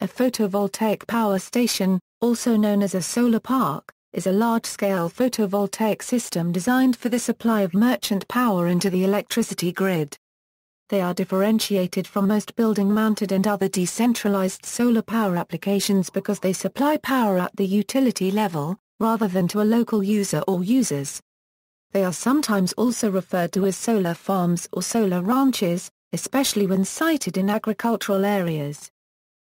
A photovoltaic power station, also known as a solar park, is a large-scale photovoltaic system designed for the supply of merchant power into the electricity grid. They are differentiated from most building-mounted and other decentralized solar power applications because they supply power at the utility level, rather than to a local user or users. They are sometimes also referred to as solar farms or solar ranches, especially when sited in agricultural areas.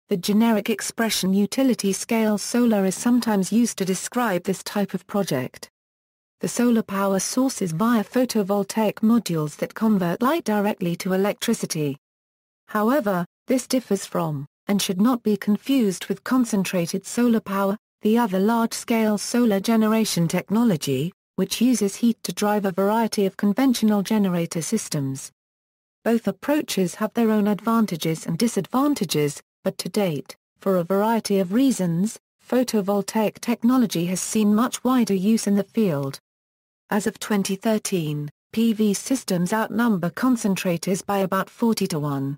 The generic expression utility-scale solar is sometimes used to describe this type of project. The solar power source is via photovoltaic modules that convert light directly to electricity. However, this differs from, and should not be confused with concentrated solar power, the other large-scale solar generation technology, which uses heat to drive a variety of conventional generator systems. Both approaches have their own advantages and disadvantages, but to date, for a variety of reasons, photovoltaic technology has seen much wider use in the field. As of 2013, PV systems outnumber concentrators by about 40 to 1.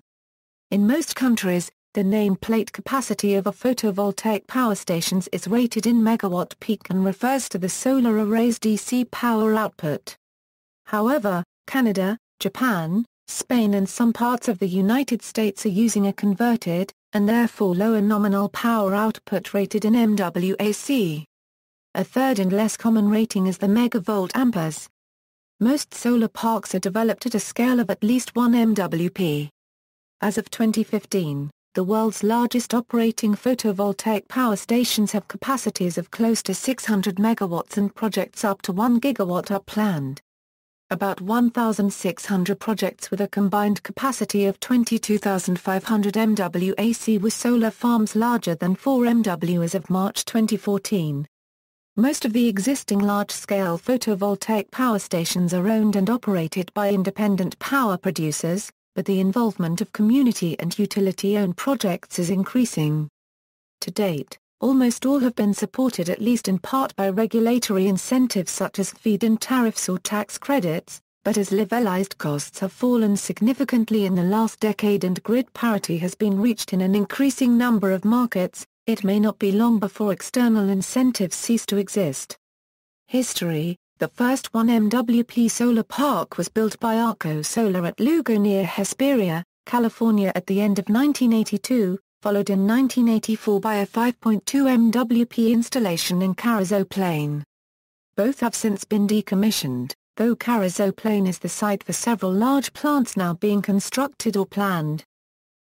In most countries, the nameplate capacity of a photovoltaic power stations is rated in megawatt peak and refers to the solar array's DC power output. However, Canada, Japan, Spain and some parts of the United States are using a converted, and therefore lower nominal power output rated in MWAC. A third and less common rating is the megavolt amperes. Most solar parks are developed at a scale of at least 1 MWP. As of 2015, the world's largest operating photovoltaic power stations have capacities of close to 600 megawatts and projects up to 1 gigawatt are planned. About 1,600 projects with a combined capacity of 22,500 MWAC were solar farms larger than 4 MW as of March 2014. Most of the existing large-scale photovoltaic power stations are owned and operated by independent power producers, but the involvement of community and utility-owned projects is increasing. To date, almost all have been supported at least in part by regulatory incentives such as feed-in tariffs or tax credits, but as levelized costs have fallen significantly in the last decade and grid parity has been reached in an increasing number of markets, it may not be long before external incentives cease to exist. History: the first 1 MWP solar park was built by Arco Solar at Lugo near Hesperia, California at the end of 1982, followed in 1984 by a 5.2 MWP installation in Carrizo Plain. Both have since been decommissioned, though Carrizo Plain is the site for several large plants now being constructed or planned.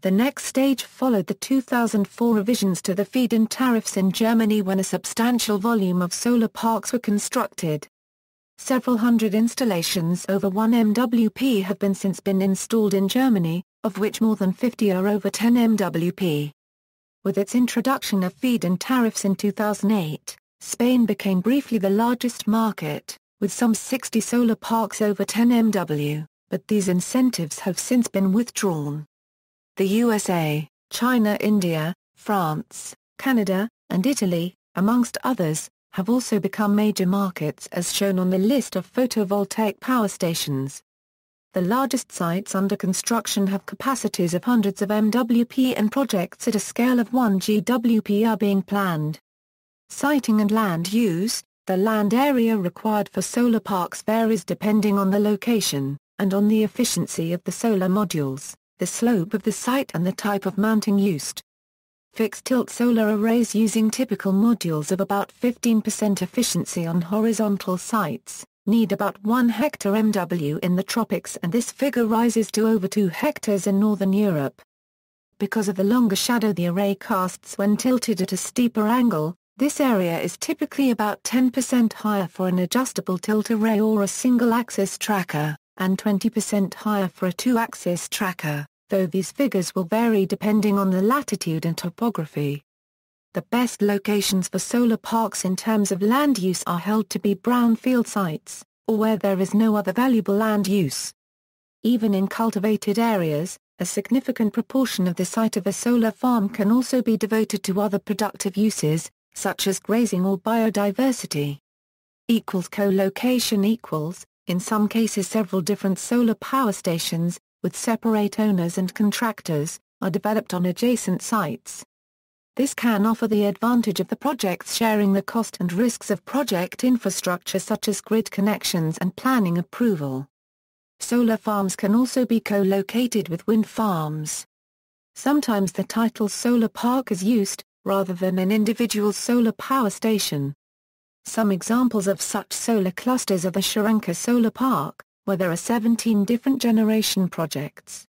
The next stage followed the 2004 revisions to the feed-in tariffs in Germany when a substantial volume of solar parks were constructed. Several hundred installations over 1 MWP have since been installed in Germany, of which more than 50 are over 10 MWP. With its introduction of feed-in tariffs in 2008, Spain became briefly the largest market, with some 60 solar parks over 10 MW, but these incentives have since been withdrawn. The USA, China, India, France, Canada, and Italy, amongst others, have also become major markets as shown on the list of photovoltaic power stations. The largest sites under construction have capacities of hundreds of MWP and projects at a scale of 1 GWP are being planned. Citing and land use: the land area required for solar parks varies depending on the location, and on the efficiency of the solar modules, the slope of the site and the type of mounting used. Fixed-tilt solar arrays using typical modules of about 15% efficiency on horizontal sites need about 1 hectare MW in the tropics, and this figure rises to over 2 hectares in northern Europe. Because of the longer shadow the array casts when tilted at a steeper angle, this area is typically about 10% higher for an adjustable tilt array or a single-axis tracker, and 20% higher for a two-axis tracker, though these figures will vary depending on the latitude and topography. The best locations for solar parks in terms of land use are held to be brownfield sites, or where there is no other valuable land use. Even in cultivated areas, a significant proportion of the site of a solar farm can also be devoted to other productive uses, such as grazing or biodiversity. Co-location equals, in some cases several different solar power stations, with separate owners and contractors, are developed on adjacent sites. This can offer the advantage of the projects sharing the cost and risks of project infrastructure such as grid connections and planning approval. Solar farms can also be co-located with wind farms. Sometimes the title solar park is used, rather than an individual solar power station. Some examples of such solar clusters are the Sharanka Solar Park, where there are 17 different generation projects.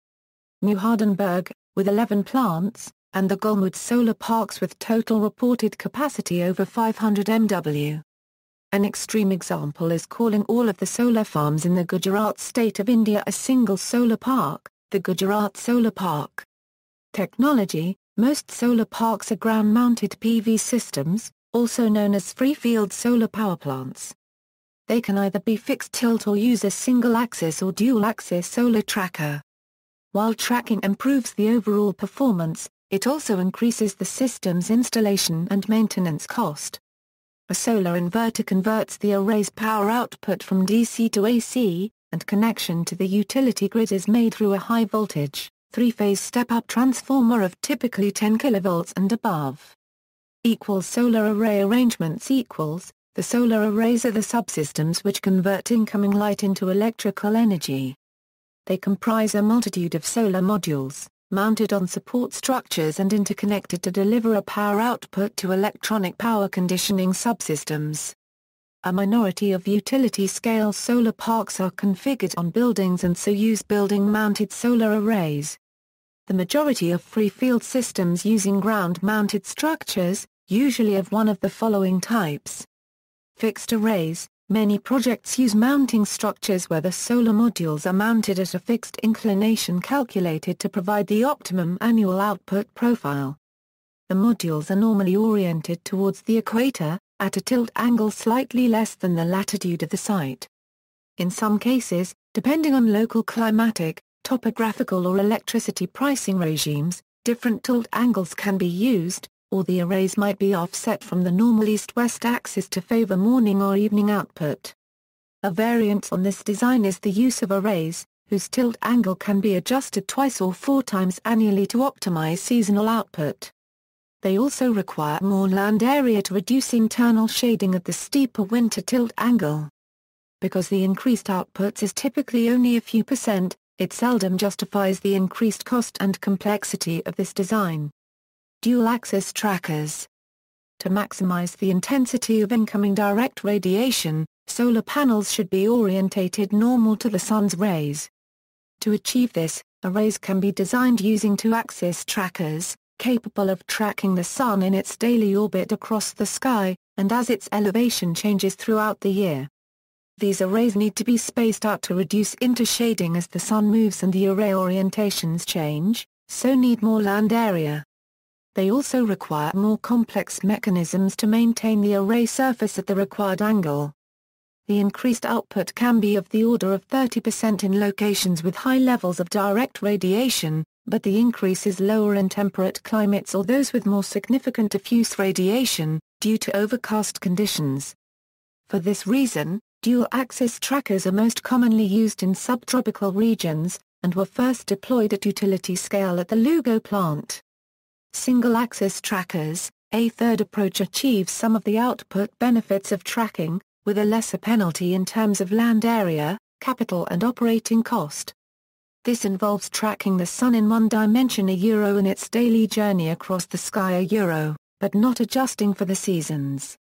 New Hardenberg, with 11 plants, and the Golmud Solar Parks with total reported capacity over 500 MW. An extreme example is calling all of the solar farms in the Gujarat state of India a single solar park, the Gujarat Solar Park. Technology: most solar parks are ground-mounted PV systems, also known as free-field solar power plants. They can either be fixed tilt or use a single-axis or dual-axis solar tracker. While tracking improves the overall performance, it also increases the system's installation and maintenance cost. A solar inverter converts the array's power output from DC to AC, and connection to the utility grid is made through a high-voltage, three-phase step-up transformer of typically 10 kV and above. Solar array arrangements. The solar arrays are the subsystems which convert incoming light into electrical energy. They comprise a multitude of solar modules, mounted on support structures and interconnected to deliver a power output to electronic power conditioning subsystems. A minority of utility-scale solar parks are configured on buildings and so use building-mounted solar arrays. The majority of free-field systems using ground-mounted structures, usually of one of the following types. Fixed arrays. Many projects use mounting structures where the solar modules are mounted at a fixed inclination calculated to provide the optimum annual output profile. The modules are normally oriented towards the equator, at a tilt angle slightly less than the latitude of the site. In some cases, depending on local climatic, topographical or electricity pricing regimes, different tilt angles can be used, or the arrays might be offset from the normal east-west axis to favor morning or evening output. A variant on this design is the use of arrays, whose tilt angle can be adjusted twice or 4 times annually to optimize seasonal output. They also require more land area to reduce internal shading at the steeper winter tilt angle. Because the increased outputs is typically only a few %, it seldom justifies the increased cost and complexity of this design. Dual-axis trackers. To maximize the intensity of incoming direct radiation, solar panels should be orientated normal to the sun's rays. To achieve this, arrays can be designed using two-axis trackers, capable of tracking the sun in its daily orbit across the sky, and as its elevation changes throughout the year. These arrays need to be spaced out to reduce intershading as the sun moves and the array orientations change, so need more land area. They also require more complex mechanisms to maintain the array surface at the required angle. The increased output can be of the order of 30% in locations with high levels of direct radiation, but the increase is lower in temperate climates or those with more significant diffuse radiation, due to overcast conditions. For this reason, dual-axis trackers are most commonly used in subtropical regions, and were first deployed at utility scale at the Lugo plant. Single-axis trackers. A third approach achieves some of the output benefits of tracking, with a lesser penalty in terms of land area, capital and operating cost. This involves tracking the sun in one dimension in its daily journey across the sky but not adjusting for the seasons.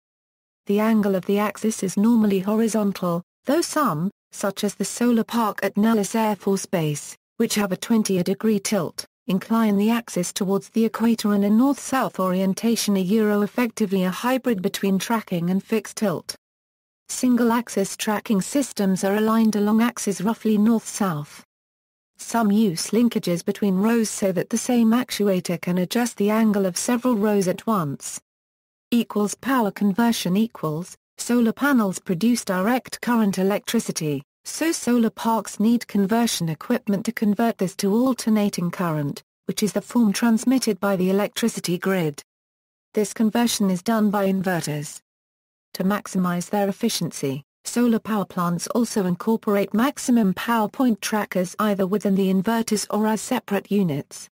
The angle of the axis is normally horizontal, though some, such as the solar park at Nellis Air Force Base, which have a 20-degree tilt, incline the axis towards the equator in a north-south orientation effectively a hybrid between tracking and fixed tilt. Single-axis tracking systems are aligned along axes roughly north-south. Some use linkages between rows so that the same actuator can adjust the angle of several rows at once. Power conversion. Solar panels produce direct current electricity, so solar parks need conversion equipment to convert this to alternating current, which is the form transmitted by the electricity grid. This conversion is done by inverters. To maximize their efficiency, solar power plants also incorporate maximum power point trackers either within the inverters or as separate units.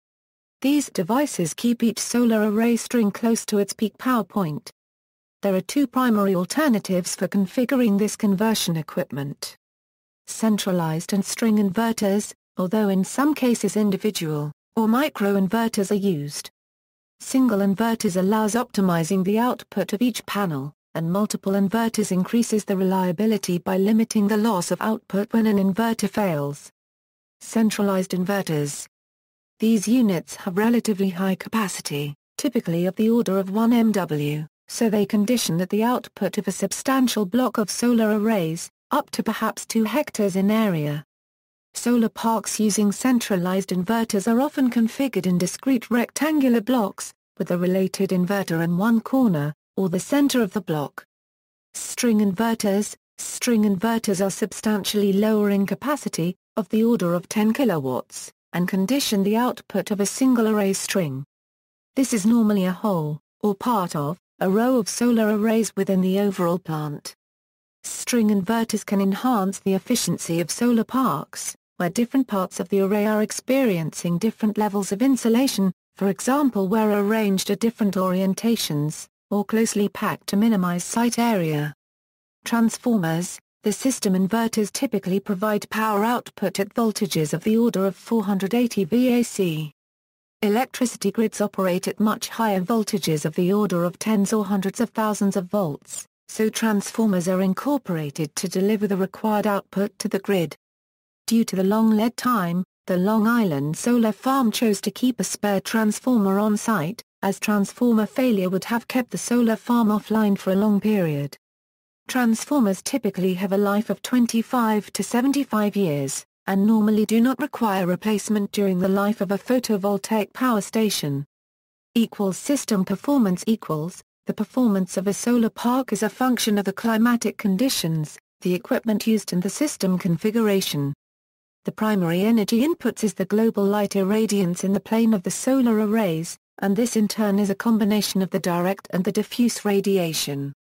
These devices keep each solar array string close to its peak power point. There are two primary alternatives for configuring this conversion equipment. Centralized and string inverters, although in some cases individual, or microinverters are used. Single inverters allows optimizing the output of each panel, and multiple inverters increases the reliability by limiting the loss of output when an inverter fails. Centralized inverters. These units have relatively high capacity, typically of the order of 1 MW, so they condition at the output of a substantial block of solar arrays, up to perhaps 2 hectares in area. Solar parks using centralized inverters are often configured in discrete rectangular blocks, with a related inverter in one corner, or the center of the block. String inverters. String inverters are substantially lower in capacity, of the order of 10 kilowatts, and condition the output of a single array string. This is normally a whole, or part of, a row of solar arrays within the overall plant. String inverters can enhance the efficiency of solar parks, where different parts of the array are experiencing different levels of insolation, for example where arranged at different orientations, or closely packed to minimize site area. Transformers. The system inverters typically provide power output at voltages of the order of 480 VAC. Electricity grids operate at much higher voltages of the order of tens or hundreds of thousands of volts, so transformers are incorporated to deliver the required output to the grid. Due to the long lead time, the Long Island Solar Farm chose to keep a spare transformer on site, as transformer failure would have kept the solar farm offline for a long period. Transformers typically have a life of 25 to 75 years, and normally do not require replacement during the life of a photovoltaic power station. System performance. The performance of a solar park is a function of the climatic conditions, the equipment used and the system configuration. The primary energy inputs is the global light irradiance in the plane of the solar arrays, and this in turn is a combination of the direct and the diffuse radiation.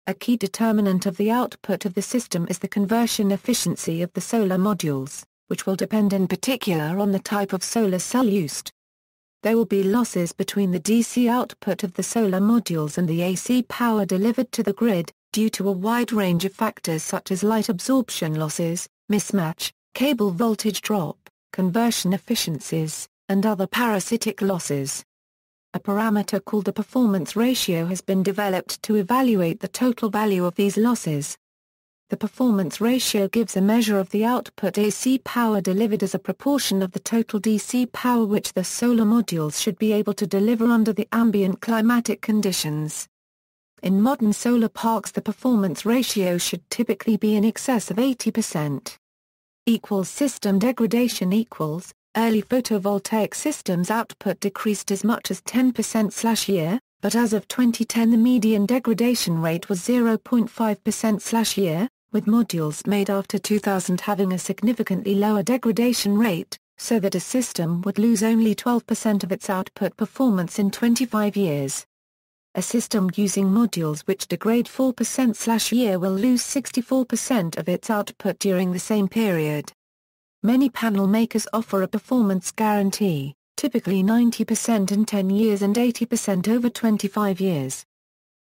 A key determinant of the output of the system is the conversion efficiency of the solar modules, which will depend in particular on the type of solar cell used. There will be losses between the DC output of the solar modules and the AC power delivered to the grid, due to a wide range of factors such as light absorption losses, mismatch, cable voltage drop, conversion efficiencies, and other parasitic losses. A parameter called the performance ratio has been developed to evaluate the total value of these losses. The performance ratio gives a measure of the output AC power delivered as a proportion of the total DC power which the solar modules should be able to deliver under the ambient climatic conditions. In modern solar parks the performance ratio should typically be in excess of 80%. System degradation. Early photovoltaic systems output decreased as much as 10%/year, but as of 2010 the median degradation rate was 0.5%/year, with modules made after 2000 having a significantly lower degradation rate, so that a system would lose only 12% of its output performance in 25 years. A system using modules which degrade 4%/year will lose 64% of its output during the same period. Many panel makers offer a performance guarantee, typically 90% in 10 years and 80% over 25 years.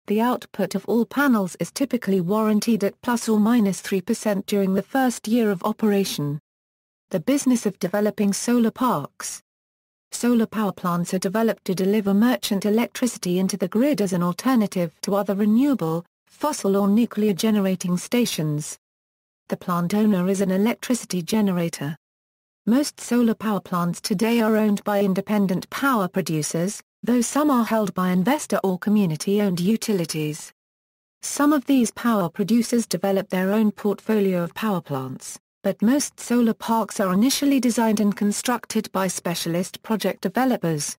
The output of all panels is typically warranted at plus or minus 3% during the first year of operation. The business of developing solar parks. Solar power plants are developed to deliver merchant electricity into the grid as an alternative to other renewable, fossil or nuclear generating stations. The plant owner is an electricity generator. Most solar power plants today are owned by independent power producers, though some are held by investor or community-owned utilities. Some of these power producers develop their own portfolio of power plants, but most solar parks are initially designed and constructed by specialist project developers.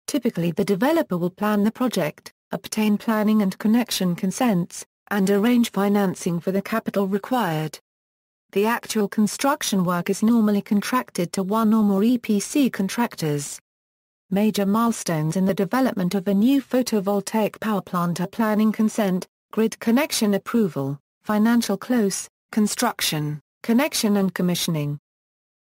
Typically the developer will plan the project, obtain planning and connection consents, and arrange financing for the capital required. The actual construction work is normally contracted to one or more EPC contractors. Major milestones in the development of a new photovoltaic power plant are planning consent, grid connection approval, financial close, construction, connection and commissioning.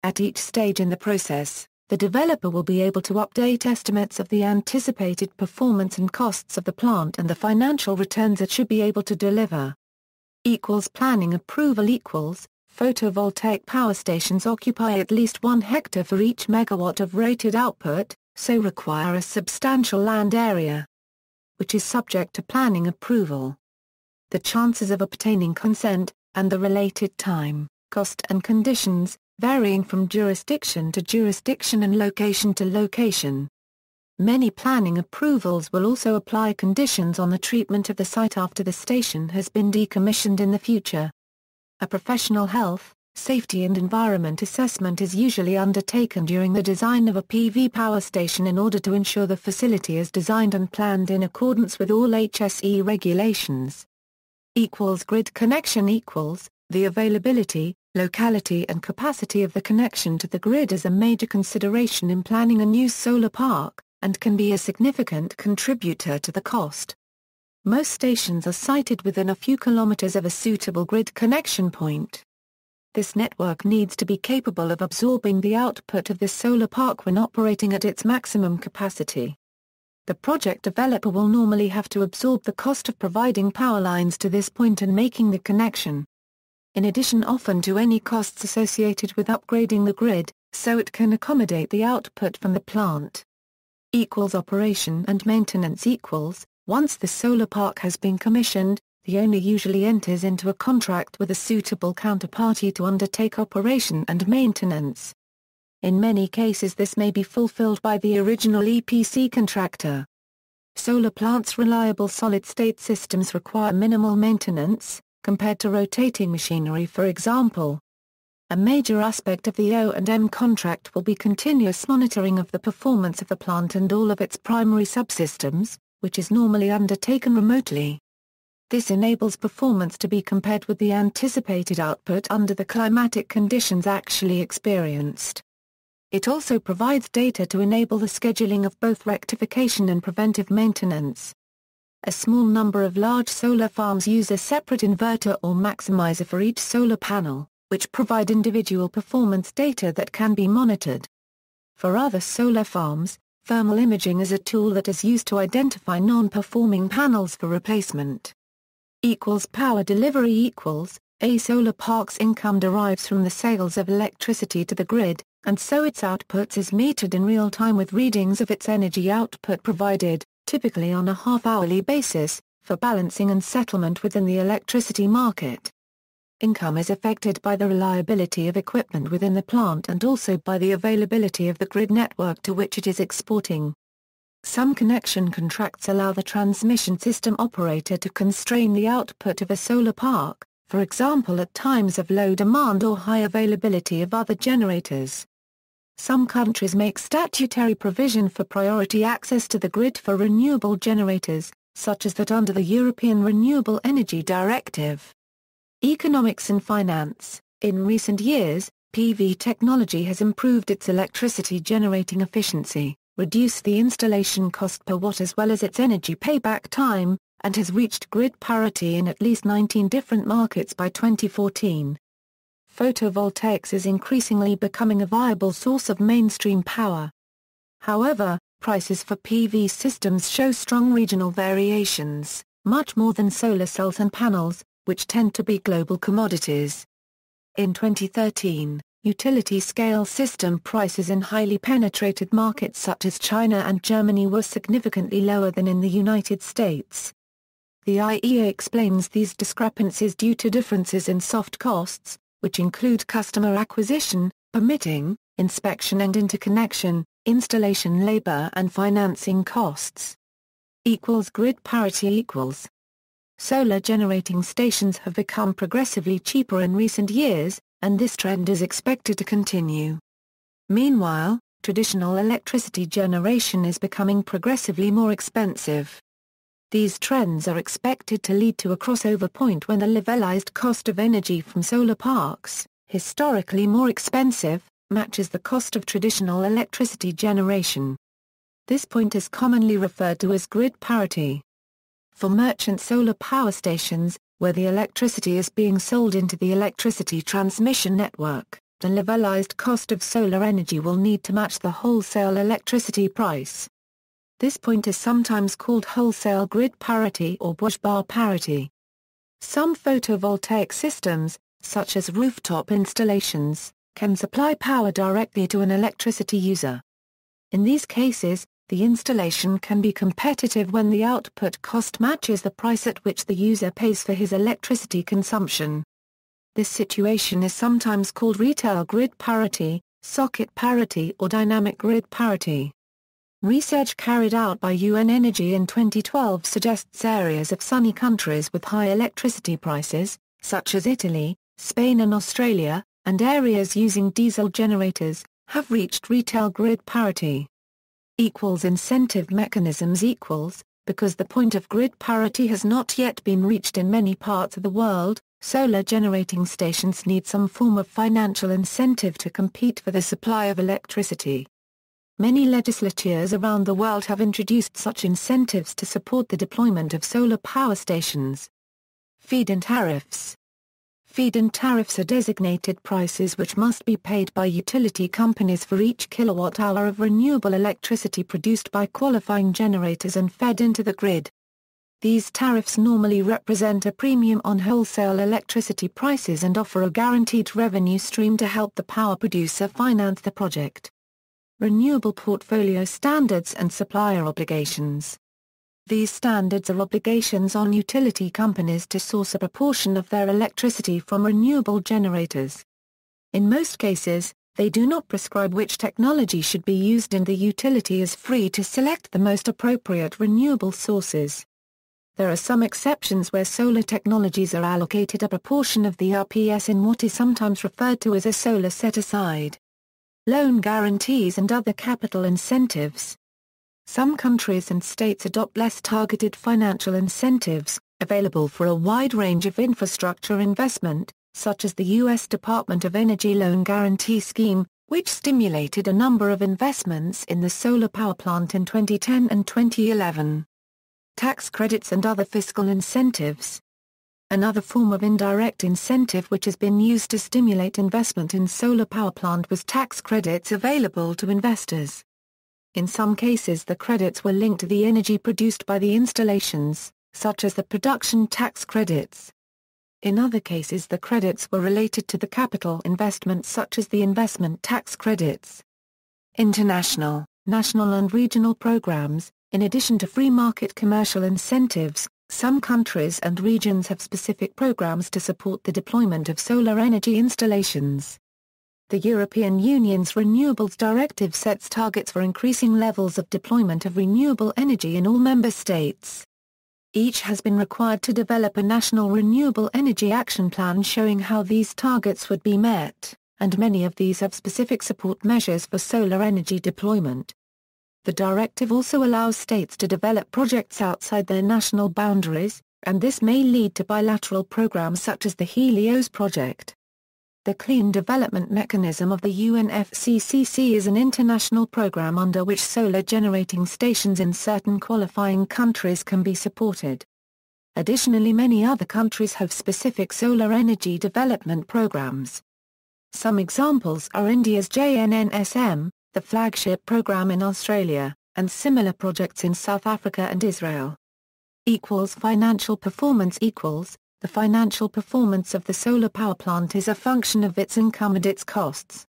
At each stage in the process, the developer will be able to update estimates of the anticipated performance and costs of the plant and the financial returns it should be able to deliver. Planning approval photovoltaic power stations occupy at least 1 hectare for each megawatt of rated output, so require a substantial land area, which is subject to planning approval. The chances of obtaining consent, and the related time, cost and conditions, varying from jurisdiction to jurisdiction and location to location. Many planning approvals will also apply conditions on the treatment of the site after the station has been decommissioned in the future. A professional health, safety and environment assessment is usually undertaken during the design of a PV power station in order to ensure the facility is designed and planned in accordance with all HSE regulations. Grid connection the availability, locality and capacity of the connection to the grid is a major consideration in planning a new solar park, and can be a significant contributor to the cost. Most stations are sited within a few kilometers of a suitable grid connection point. This network needs to be capable of absorbing the output of the solar park when operating at its maximum capacity. The project developer will normally have to absorb the cost of providing power lines to this point and making the connection, in addition often to any costs associated with upgrading the grid, so it can accommodate the output from the plant. Operation and maintenance once the solar park has been commissioned, the owner usually enters into a contract with a suitable counterparty to undertake operation and maintenance. In many cases this may be fulfilled by the original EPC contractor. Solar plants' reliable solid-state systems require minimal maintenance, compared to rotating machinery for example. A major aspect of the O&M contract will be continuous monitoring of the performance of the plant and all of its primary subsystems, which is normally undertaken remotely. This enables performance to be compared with the anticipated output under the climatic conditions actually experienced. It also provides data to enable the scheduling of both rectification and preventive maintenance. A small number of large solar farms use a separate inverter or maximizer for each solar panel, which provide individual performance data that can be monitored. For other solar farms, thermal imaging is a tool that is used to identify non-performing panels for replacement. Power delivery a solar park's income derives from the sales of electricity to the grid, and so its output is metered in real time with readings of its energy output provided, typically on a half-hourly basis, for balancing and settlement within the electricity market. Income is affected by the reliability of equipment within the plant and also by the availability of the grid network to which it is exporting. Some connection contracts allow the transmission system operator to constrain the output of a solar park, for example at times of low demand or high availability of other generators. Some countries make statutory provision for priority access to the grid for renewable generators, such as that under the European Renewable Energy Directive. Economics and finance. In recent years, PV technology has improved its electricity generating efficiency, reduced the installation cost per watt as well as its energy payback time, and has reached grid parity in at least 19 different markets by 2014. Photovoltaics is increasingly becoming a viable source of mainstream power. However, prices for PV systems show strong regional variations, much more than solar cells and panels, which tend to be global commodities. In 2013, utility-scale system prices in highly penetrated markets such as China and Germany were significantly lower than in the United States. The IEA explains these discrepancies due to differences in soft costs, which include customer acquisition, permitting, inspection and interconnection, installation labor and financing costs. Grid parity . Solar generating stations have become progressively cheaper in recent years, and this trend is expected to continue. Meanwhile, traditional electricity generation is becoming progressively more expensive. These trends are expected to lead to a crossover point when the levelized cost of energy from solar parks, historically more expensive, matches the cost of traditional electricity generation. This point is commonly referred to as grid parity. For merchant solar power stations, where the electricity is being sold into the electricity transmission network, the levelized cost of solar energy will need to match the wholesale electricity price. This point is sometimes called wholesale grid parity or busbar parity. Some photovoltaic systems, such as rooftop installations, can supply power directly to an electricity user. In these cases, the installation can be competitive when the output cost matches the price at which the user pays for his electricity consumption. This situation is sometimes called retail grid parity, socket parity or dynamic grid parity. Research carried out by UN Energy in 2012 suggests areas of sunny countries with high electricity prices, such as Italy, Spain and Australia, and areas using diesel generators, have reached retail grid parity. Incentive mechanisms because the point of grid parity has not yet been reached in many parts of the world, solar generating stations need some form of financial incentive to compete for the supply of electricity. Many legislatures around the world have introduced such incentives to support the deployment of solar power stations. Feed-in tariffs. Feed-in tariffs are designated prices which must be paid by utility companies for each kilowatt-hour of renewable electricity produced by qualifying generators and fed into the grid. These tariffs normally represent a premium on wholesale electricity prices and offer a guaranteed revenue stream to help the power producer finance the project. Renewable portfolio standards and supplier obligations. These standards are obligations on utility companies to source a proportion of their electricity from renewable generators. In most cases, they do not prescribe which technology should be used and the utility is free to select the most appropriate renewable sources. There are some exceptions where solar technologies are allocated a proportion of the RPS in what is sometimes referred to as a solar set-aside. Loan guarantees and other capital incentives. Some countries and states adopt less targeted financial incentives, available for a wide range of infrastructure investment, such as the U.S. Department of Energy Loan Guarantee Scheme, which stimulated a number of investments in the solar power plant in 2010 and 2011. Tax credits and other fiscal incentives. Another form of indirect incentive which has been used to stimulate investment in solar power plant was tax credits available to investors. In some cases the credits were linked to the energy produced by the installations, such as the production tax credits. In other cases the credits were related to the capital investments such as the investment tax credits. International, national and regional programs. In addition to free market commercial incentives, some countries and regions have specific programs to support the deployment of solar energy installations. The European Union's Renewables Directive sets targets for increasing levels of deployment of renewable energy in all member states. Each has been required to develop a national renewable energy action plan showing how these targets would be met, and many of these have specific support measures for solar energy deployment. The directive also allows states to develop projects outside their national boundaries, and this may lead to bilateral programs such as the Helios project. The Clean Development Mechanism of the UNFCCC is an international program under which solar generating stations in certain qualifying countries can be supported. Additionally, many other countries have specific solar energy development programs. Some examples are India's JNNSM, the flagship program in Australia, and similar projects in South Africa and Israel. Financial performance. The financial performance of the solar power plant is a function of its income and its costs.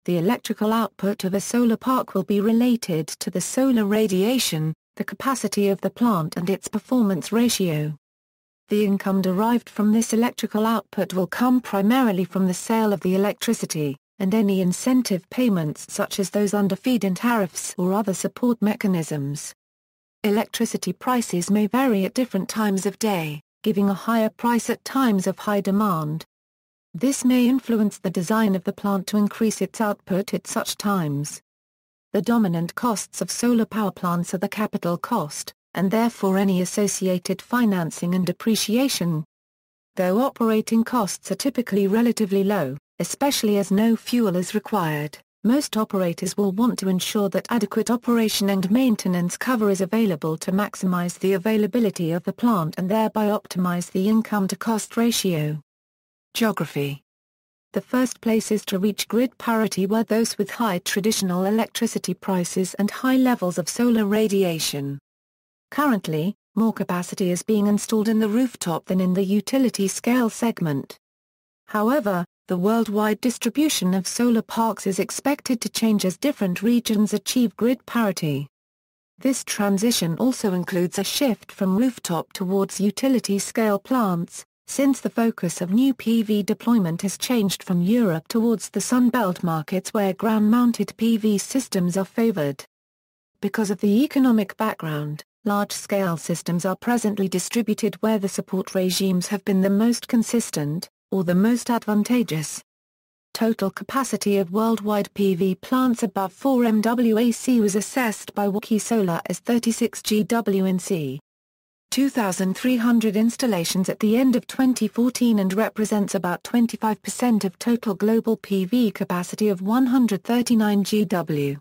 The electrical output of a solar park will be related to the solar radiation, the capacity of the plant and its performance ratio. The income derived from this electrical output will come primarily from the sale of the electricity, and any incentive payments such as those under feed-in tariffs or other support mechanisms. Electricity prices may vary at different times of day, giving a higher price at times of high demand. This may influence the design of the plant to increase its output at such times. The dominant costs of solar power plants are the capital cost, and therefore any associated financing and depreciation. Though operating costs are typically relatively low, especially as no fuel is required, most operators will want to ensure that adequate operation and maintenance cover is available to maximize the availability of the plant and thereby optimize the income-to-cost ratio. Geography. The first places to reach grid parity were those with high traditional electricity prices and high levels of solar radiation. Currently, more capacity is being installed in the rooftop than in the utility scale segment. However, the worldwide distribution of solar parks is expected to change as different regions achieve grid parity. This transition also includes a shift from rooftop towards utility-scale plants, since the focus of new PV deployment has changed from Europe towards the Sun Belt markets where ground-mounted PV systems are favored. Because of the economic background, large-scale systems are presently distributed where the support regimes have been the most consistent, or the most advantageous. Total capacity of worldwide PV plants above 4 MWAC was assessed by Wiki Solar as 36 GWNC. 2,300 installations at the end of 2014 and represents about 25% of total global PV capacity of 139 GW.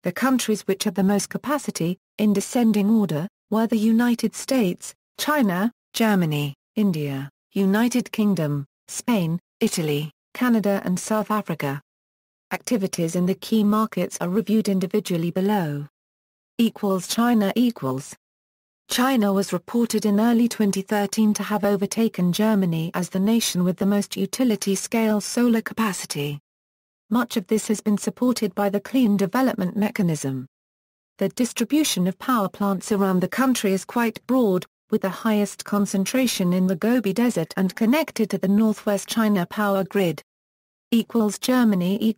The countries which had the most capacity, in descending order, were the United States, China, Germany, India, United Kingdom, Spain, Italy, Canada and South Africa. Activities in the key markets are reviewed individually below. China China was reported in early 2013 to have overtaken Germany as the nation with the most utility-scale solar capacity. Much of this has been supported by the Clean Development Mechanism. The distribution of power plants around the country is quite broad, with the highest concentration in the Gobi Desert and connected to the Northwest China power grid. Germany.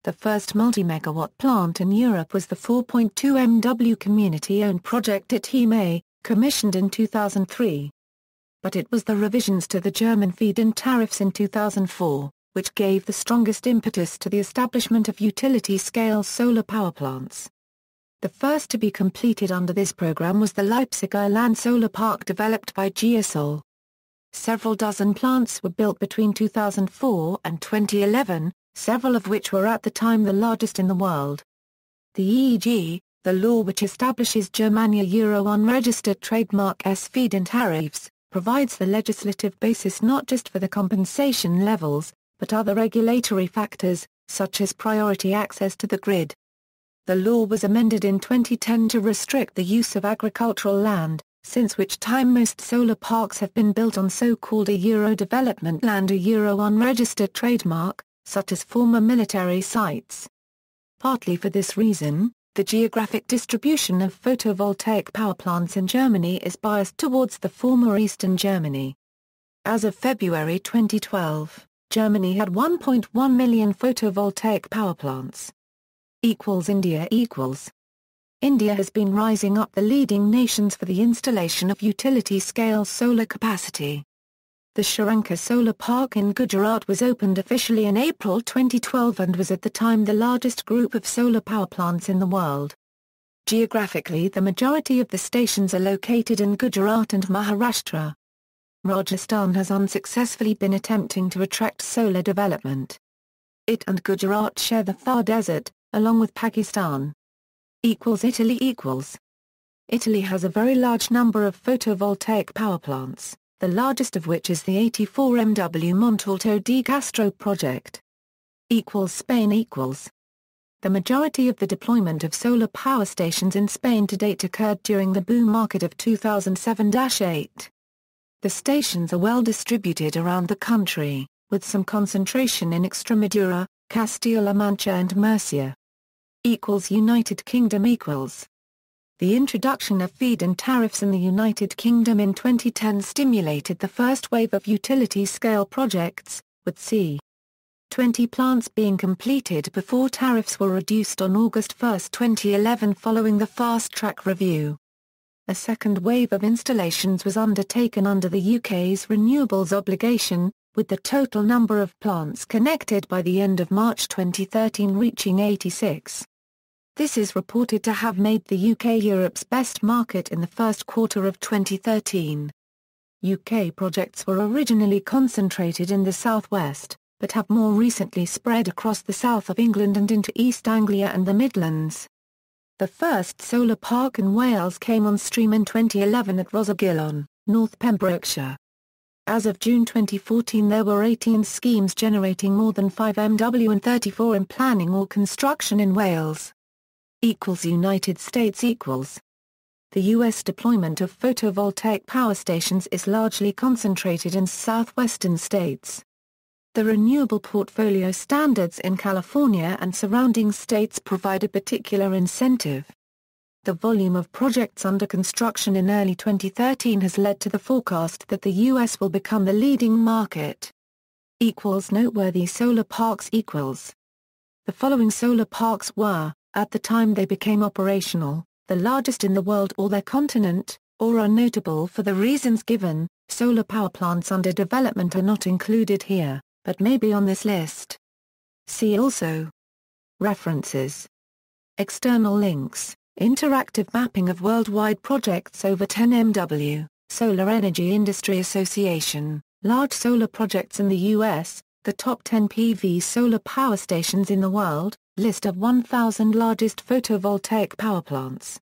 The first multi-megawatt plant in Europe was the 4.2 MW community-owned project at Hime, commissioned in 2003. But it was the revisions to the German feed-in tariffs in 2004, which gave the strongest impetus to the establishment of utility-scale solar power plants. The first to be completed under this program was the Leipziger Land Solar Park developed by Geosol. Several dozen plants were built between 2004 and 2011, several of which were at the time the largest in the world. The EEG, the law which establishes Germania Euro unregistered trademark S feed-in tariffs, provides the legislative basis not just for the compensation levels, but other regulatory factors, such as priority access to the grid. The law was amended in 2010 to restrict the use of agricultural land, since which time most solar parks have been built on so-called a Euro development land, a Euro unregistered trademark, such as former military sites. Partly for this reason, the geographic distribution of photovoltaic power plants in Germany is biased towards the former Eastern Germany. As of February 2012, Germany had 1.1 million photovoltaic power plants. India. India has been rising up the leading nations for the installation of utility-scale solar capacity. The Sharanka Solar Park in Gujarat was opened officially in April 2012 and was at the time the largest group of solar power plants in the world. Geographically, the majority of the stations are located in Gujarat and Maharashtra. Rajasthan has unsuccessfully been attempting to attract solar development. It and Gujarat share the Thar Desert, along with Pakistan. Italy. Italy has a very large number of photovoltaic power plants, the largest of which is the 84 MW Montalto di Castro project. Spain. The majority of the deployment of solar power stations in Spain to date occurred during the boom market of 2007-8. The stations are well distributed around the country, with some concentration in Extremadura, Castilla-La Mancha and Murcia. United Kingdom. The introduction of feed-in tariffs in the United Kingdom in 2010 stimulated the first wave of utility-scale projects, with c. 20 plants being completed before tariffs were reduced on August 1, 2011 following the fast-track review. A second wave of installations was undertaken under the UK's renewables obligation, with the total number of plants connected by the end of March 2013 reaching 86. This is reported to have made the UK Europe's best market in the first quarter of 2013. UK projects were originally concentrated in the southwest, but have more recently spread across the south of England and into East Anglia and the Midlands. The first solar park in Wales came on stream in 2011 at Rosagillon, North Pembrokeshire. As of June 2014 there were 18 schemes generating more than 5 MW and 34 in planning or construction in Wales. United States equals. The U.S. deployment of photovoltaic power stations is largely concentrated in southwestern states. The renewable portfolio standards in California and surrounding states provide a particular incentive. The volume of projects under construction in early 2013 has led to the forecast that the U.S. will become the leading market. Noteworthy solar parks equals. The following solar parks were, at the time they became operational, the largest in the world or their continent, or are notable for the reasons given. Solar power plants under development are not included here, but may be on this list. See also. References. External links. Interactive mapping of worldwide projects over 10 MW, Solar Energy Industry Association, large solar projects in the U.S., the top 10 PV solar power stations in the world, list of 1,000 largest photovoltaic power plants.